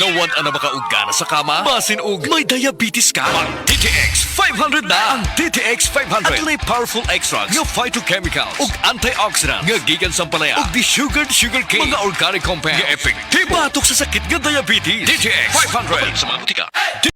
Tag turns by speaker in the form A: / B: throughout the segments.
A: Nawan ang makaugana sa kama? Basin og may diabetes ka? Ang DTX 500 na! Ang DTX 500 at may powerful extracts nga phytochemicals ug antioxidants nga gikan sa palaya ug desugared sugarcane mga organic compounds nga epektibo batok sa sakit nga diabetes. DTX 500 sa mga butika.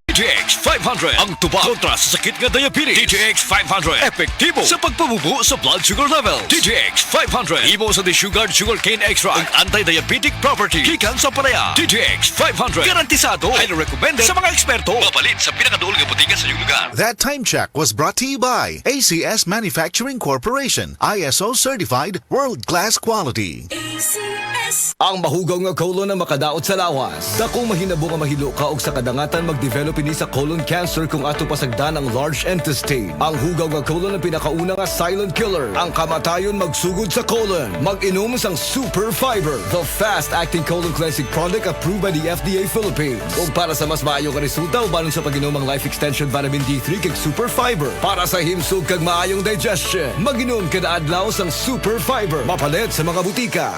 A: DTX 500 ang tubag kontra sa sakit nga diabetes. DTX 500 epektibo sa pagpabubo sa blood sugar level. DTX 500 imo sa desugared sugarcane extract ug anti-diabetic property gikan sa palaya. DTX 500 garantisado, highly recommended sa mga eksperto. Mapalit sa pinakaduol nga butika sa iyong lugar.
B: That time check was brought to you by ACS Manufacturing Corporation, ISO certified, world-class quality.
C: ACS.
D: Ang mahugaw nga colon na makadaot sa lawas. Dako mahinabo nga mahilo ka og sa kadangatan mag-develop ini sa colon cancer kung ato pasagdan ang large intestine. Ang hugaw nga colon ang pinakauna nga silent killer. Ang kamatayon magsugod sa colon. Mag-inom sang Super Fiber, the fast-acting colon cleansing product approved by the FDA Philippines. Ug para sa mas maayo nga resulta ubanon sa pag-inom ang Life Extension Vitamin D3 kag Super Fiber. Para sa himsog kag maayong digestion, mag-inom kada adlaw sang Super Fiber. Mapalit sa mga butika.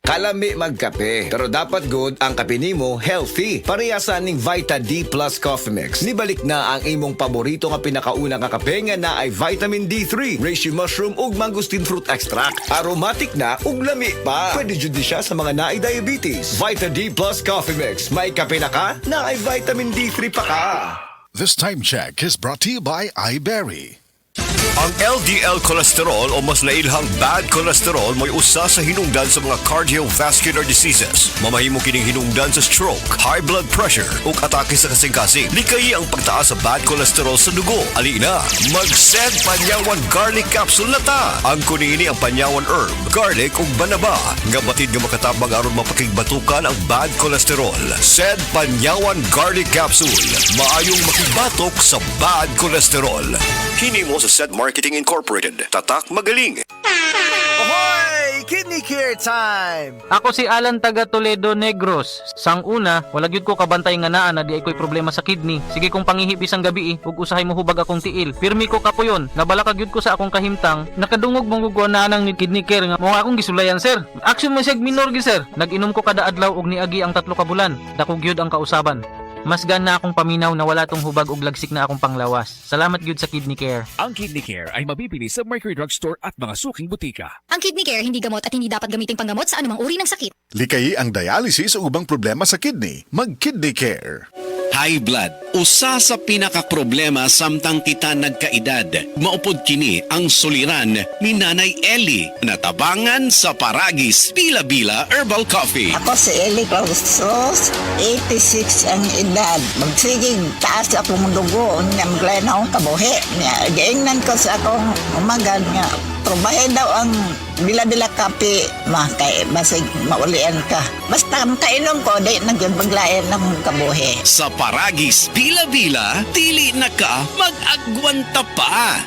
D: Kalami magkape, pero dapat good ang kape nimo healthy. Parehasan ning Vita D Plus Coffee Mix. Nibalik na ang imong paborito nga pinakauna nga kape nga na ay vitamin D3, reishi mushroom ug mangosteen fruit extract. Aromatic na ug lami pa. Pwede jud di siya sa mga naay diabetes. Vita D Plus Coffee Mix. May kape na ka, na ay vitamin D3 pa ka.
B: This time check is brought to you by iBerry.
A: Ang LDL cholesterol o mas nailhang bad cholesterol mo'y usa sa hinungdan sa mga cardiovascular diseases. Mamahimo kining hinungdan sa stroke, high blood pressure ug atake sa kasing-kasing. Likay ang pagtaas sa bad cholesterol sa dugo. Alina, mag-SED Panyawan Garlic Capsule na ta. Ang kunini ang Panyawan herb, garlic ug banaba nga batid nga makatabang aron mapakigbatukan ang bad cholesterol. SED Panyawan Garlic Capsule. Maayong makibatok sa bad cholesterol. Hinimo sa SED Marketing Incorporated. Tatak magaling.
E: Ahoy! Kidney Care time!
F: Ako si Alan taga Toledo Negros. Sang una, wala gyud ko kabantay nga naa na di ay ko'y problema sa kidney. Sige kong pangihip isang gabi ug usahay mo hubag akong tiil. Pirmi ko kapuyon. Nabalaka gyud ko sa akong kahimtang. Nakadungog mong gugwa na nang kidney care nga mo akong gisulayan sir. Action man siya minor gyud sir. Nag-inom ko kada adlaw ug niagi ang 3 ka bulan. Dako gyud ang kausaban. Mas gana akong paminaw na wala tong hubag ug lagsik na akong panglawas. Salamat gyud sa Kidney Care.
G: Ang Kidney Care ay mabibili sa Mercury Drugstore at mga suking butika.
H: Ang Kidney Care hindi gamot at hindi dapat gamiting panggamot sa anumang uri ng sakit.
B: Likay ang dialysis o ubang problema sa kidney. Mag-Kidney Care.
I: High blood, usa sa pinakaproblema samtang kita nagkaedad. Maupod kini ang suliran ni Nanay Ellie, natabangan sa Paragis Bila-Bila Herbal Coffee.
J: Ako si Eli Clausos, 86 ang edad. Magsigig taas akong dugo, niya maglayan akong kabuhi. Gaingnan ko sa akong umagan nga. Trubahe daw ang bila-bila kape, kay basig maulian ka. Basta kainom ko, di nagpaglayan ng kabuhi.
I: Sa Paragis Bila-Bila, dili na ka mag-agwanta pa.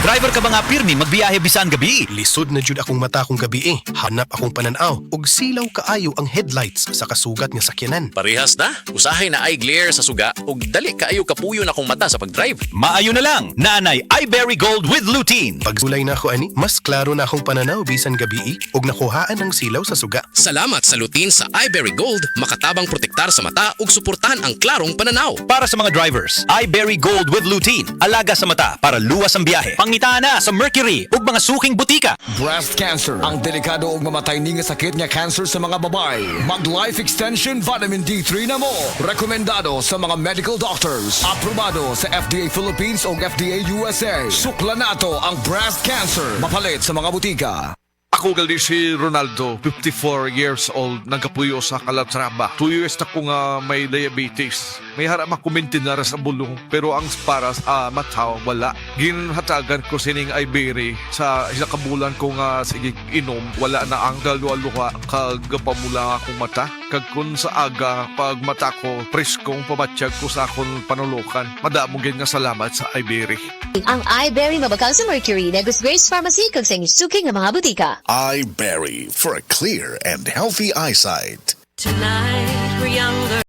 A: Driver ka ba nga pirmi magbiyahe bisan gabi?
K: Lisod na jud akong mata kong gabi eh. Hanap akong pananaw ug silaw kaayo ang headlights sa kasugat nga sakyanan.
L: Parehas na. Usahay na eye glare sa suga ug dali kaayo kapuyo na akong mata sa pagdrive.
A: Maayo na lang. Nanay iBerry Gold with lutein.
K: Pagsulay na ako ani, mas klaro na akong pananaw bisan gabi ug nakuhaan ang silaw sa suga.
L: Salamat sa lutein sa iBerry Gold, makatabang protektar sa mata ug suportahan ang klarong pananaw.
A: Para sa mga drivers, iBerry Gold with lutein. Alaga sa mata para luwas ang biyahe. Pangitaan na sa Mercury ug mga suking butika.
D: Breast cancer, ang delikado ug mamatay ni nga sakit nga cancer sa mga babae. Mag Life Extension Vitamin D3 na mo. Rekomendado sa mga medical doctors. Aprobado sa FDA Philippines ug FDA USA. Sukla nato ang breast cancer. Mapalit sa mga butika.
M: Ako gali si Ronaldo, 54 years old, nagkapuyo sa Calatrava. 2 years na ko nga may diabetes. May harap makumintin na sa bulong, pero ang para sa mata, wala. Ginhatagan ko sining Iberry sa isang kabulan ko nga sige inom, wala na ang dalwa-luha kagapamula akong mata. Kag kun sa aga, pag mata ko, preskong pamatsyag ko sa akong panulukan. Madamong nga salamat sa Iberry.
H: Ang iBerry mabakal sa Mercury, Negros Grace Pharmacy, kag sa inyong suking ng mga butika.
B: iBerry for a clear and healthy eyesight.
C: Tonight we're younger.